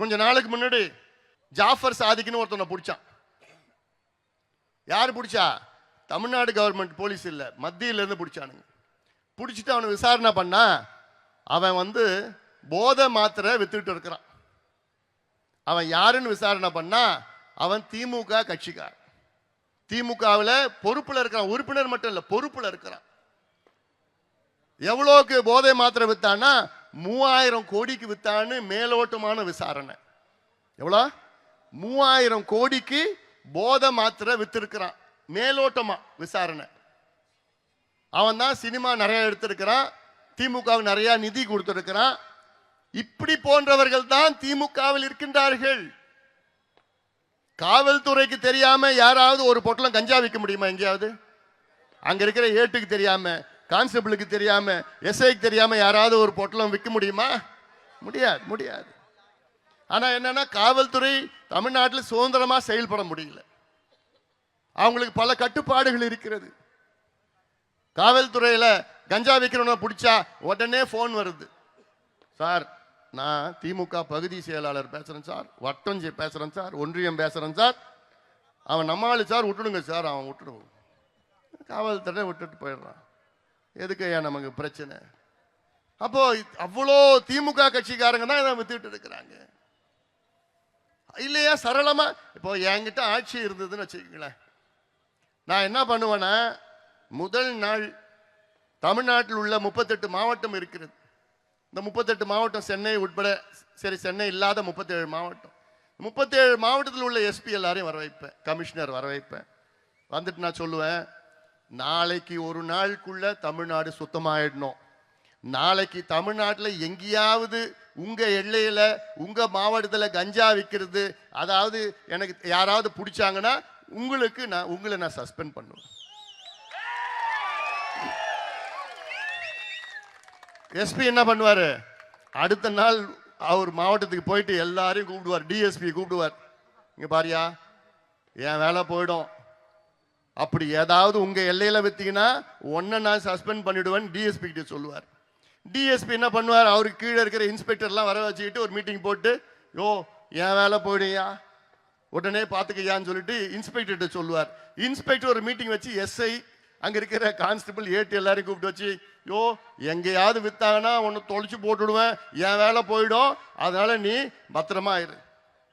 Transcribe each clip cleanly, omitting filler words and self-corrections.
கொஞ்ச நாளுக்கு முன்னாடி ஜாஃபர் சாதிக்குன்னு ஒருத்தனை பிடிச்சான். யார் பிடிச்சா? தமிழ்நாடு கவர்மெண்ட் போலீஸ் இல்லை, மத்தியில இருந்து பிடிச்சானுங்க. பிடிச்சிட்டு அவனை விசாரணை பண்ணா அவன் போதை மாத்திரை வித்துட்டு இருக்கிறான். அவன் யாருன்னு விசாரணை பண்ணா அவன் திமுக கட்சிக்கார். திமுகவில் பொறுப்புல இருக்கிறான், உறுப்பினர் மட்டும் இல்லை, பொறுப்புல இருக்கிறான். எவ்வளோக்கு போதை மாத்திரை வித்தான்னா 3000 கோடிக்கு வித்தான்னு மேலோட்டமான விசாரணை. எவ்வளோ? 3000 கோடிக்கு போதை மாத்திரை வித்திருக்கிறான், மேலோட்டமா விசாரணை. அவன் தான் சினிமா நிறைய எடுத்திருக்கிறான், திமுகவுக்கு நிறைய நிதி கொடுத்திருக்கிறான். இப்படி போன்றவர்கள் தான் திமுகவில் இருக்கின்றார்கள். காவல்துறைக்கு தெரியாம யாராவது ஒரு பொட்டலம் கஞ்சா விற்க முடியுமா? எங்கேயாவது அங்க இருக்கிற ஏட்டுக்கு தெரியாம, கான்ஸ்டபிளுக்கு தெரியாம, எஸ்ஐக்கு தெரியாம யாராவது ஒரு பொட்டலம் விற்க முடியுமா? முடியாது, முடியாது. ஆனா என்னன்னா, காவல்துறை தமிழ்நாட்டில் சுதந்திரமா செயல்பட முடியல. அவங்களுக்கு பல கட்டுப்பாடுகள் இருக்கிறது. காவல்துறையில கஞ்சா விற்கிறவன பிடிச்சா உடனே போன் வருது. சார், நான் திமுக பகுதி செயலாளர் பேசுறேன் சார், வட்டம் பேசுறேன் சார், ஒன்றியம் பேசுறேன் சார், அவன் நம்மாளு சார், விட்டுடுங்க சார். அவன் விட்டுடுவோம், காவல்துறை விட்டுட்டு போயிடுறான். எதுக்கு ஐயா நமக்கு பிரச்சனை? அப்போ அவ்வளோ திமுக கட்சிக்காரங்க தான் இதை வித்துட்டு இருக்கிறாங்க இல்லையா? சரளமா இப்போ என்கிட்ட ஆட்சி இருந்ததுன்னு வச்சுக்கங்களேன், நான் என்ன பண்ணுவேன்னா, முதல் நாள் தமிழ்நாட்டில் உள்ள 38 மாவட்டம் இருக்கிறது. இந்த 38 மாவட்டம் சென்னை உட்பட, சரி சென்னை இல்லாத 37 மாவட்டம், 37 மாவட்டத்தில் உள்ள எஸ்பி எல்லாரையும் வர வைப்பேன், கமிஷனர் வர வைப்பேன். வந்துட்டு நான் சொல்லுவேன், நாளைக்கு ஒரு நாளுக்குள்ள தமிழ்நாடு சுத்தமாயிடணும். நாளைக்கு தமிழ்நாட்டில் எங்கேயாவது உங்க எல்லையில உங்க மாவட்டத்தில் கஞ்சா விற்கிறது, அதாவது எனக்கு யாராவது பிடிச்சாங்கன்னா உங்களை நான் சஸ்பெண்ட் பண்ணுவேன். எஸ்பி என்ன பண்ணுவாரு? அடுத்த நாள் அவர் மாவட்டத்துக்கு போயிட்டு எல்லாரையும் கூப்பிடுவார், டிஎஸ்பி கூப்பிடுவார். இங்க பாரியா, என் வேலை போயிடும், அப்படி ஏதாவது உங்க எல்லையில வித்தீங்கன்னா ஒன்ன நான் சஸ்பெண்ட் பண்ணிடுவேன் டிஎஸ்பி கிட்ட சொல்லுவார். டிஎஸ்பி என்ன பண்ணுவார்? அவருக்கு கீழே இருக்கிற இன்ஸ்பெக்டர்லாம் வர வச்சுக்கிட்டு ஒரு மீட்டிங் போட்டு, யோ என் வேலை போயிடுயா, உடனே பார்த்துக்கையான்னு சொல்லிட்டு இன்ஸ்பெக்டர்கிட்ட சொல்லுவார். இன்ஸ்பெக்டர் ஒரு மீட்டிங் வச்சு எஸ்ஐ, அங்க இருக்கிற கான்ஸ்டபிள், ஏட்டு எல்லாரையும் கூப்பிட்டு வச்சு, யோ எங்கேயாவது வித்தாங்கன்னா ஒன்று தொலைச்சு போட்டுடுவேன், என் வேலை போயிடும், அதனால நீ பத்திரமா இரு,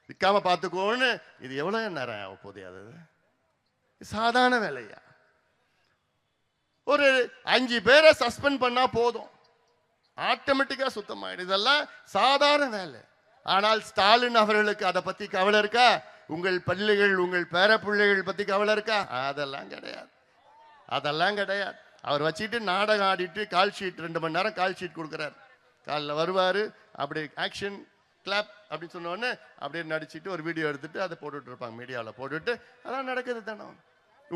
விற்காம பார்த்துக்கோன்னு. இது எவ்வளவு நேரம் போதே? அது சாதாரண வேலையா? ஒரு 5 பேரை சஸ்பெண்ட் பண்ணா போதும், ஆட்டோமேட்டிக்கா சுத்தமாயிடும். இதெல்லாம் சாதாரண வேலை. ஆனால் ஸ்டாலின் அவர்களுக்கு அதை பத்தி கவலை இருக்கா? உங்கள் பிள்ளைகள், உங்கள் பேர பிள்ளைகள் பத்தி கவலை இருக்கா? அதெல்லாம் கிடையாது, அதெல்லாம் கிடையாது. அவர் வச்சுட்டு நாடகம் ஆடிட்டு கால் ஷீட் 2 மணி நேரம் கால் ஷீட் கொடுக்குறாரு. காலில் வருவாரு, அப்படி ஆக்ஷன் கிளாப் அப்படின்னு சொன்ன உடனே அப்படியே நடிச்சுட்டு ஒரு வீடியோ எடுத்துட்டு அதை போட்டுட்டு இருப்பாங்க, மீடியாவில் போட்டுட்டு. அதான் நடக்குது தானே.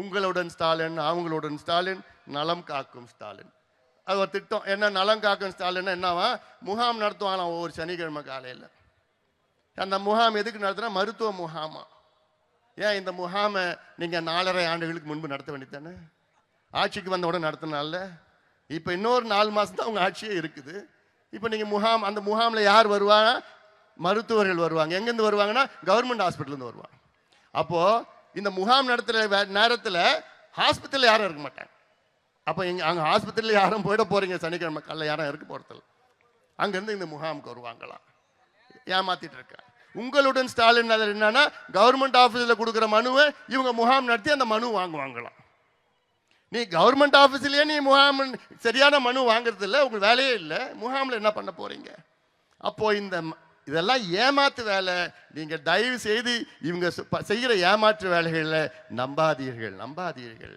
உங்களுடன் ஸ்டாலின், அவங்களுடன் ஸ்டாலின், நலம் காக்கும் ஸ்டாலின். அது ஒரு திட்டம். என்ன நலம் காக்கும் ஸ்டாலின் என்னவா? முகாம் நடத்துவாங்களாம் ஒவ்வொரு சனிக்கிழமை காலையில். அந்த முகாம் எதுக்கு நடத்துனா? மருத்துவ முகாமா. ஏன் இந்த முகாமை நீங்க 4.5 ஆண்டுகளுக்கு முன்பு நடத்த வேண்டியதானே? ஆட்சிக்கு வந்த உடனே நடத்தினால. இப்ப இன்னொரு 4 மாசம் தான் உங்க ஆட்சியே இருக்குது. இப்ப நீங்க முகாம், அந்த முகாம்ல யார் வருவாங்க? மருத்துவர்கள் வருவாங்க. எங்கிருந்து வருவாங்கன்னா கவர்மெண்ட் ஹாஸ்பிட்டல் இருந்து வருவாங்க. அப்போ இந்த முகாம் நடத்துற நேரத்தில் ஹாஸ்பிட்டல் யாரும் இருக்க மாட்டாங்க. அப்போ அங்க ஹாஸ்பிட்டலில் யாரும் போயிட போறீங்க சனிக்கிழமை காலையில், யாரும் இருக்க போறதில்ல. அங்கிருந்து இந்த முகாமுக்கு வருவாங்களாம். ஏமாத்திட்டு இருக்க. உங்களுடன் ஸ்டாலின் என்னன்னா, கவர்மெண்ட் ஆபீஸ்ல கொடுக்குற மனுவை இவங்க முகாம் நடத்தி அந்த மனு வாங்குவாங்களாம். நீ கவர்மெண்ட் ஆபீஸ்லயே நீ முகாம் சரியான மனு வாங்குறது இல்லை, உங்க வேலையே இல்லை, முகாம்ல என்ன பண்ண போறீங்க? அப்போ இதெல்லாம் ஏமாத்து வேலை. நீங்க தயவு செய்து இவங்க செய்யற ஏமாற்று வேலைகளை நம்பாதீர்கள், நம்பாதீர்கள்.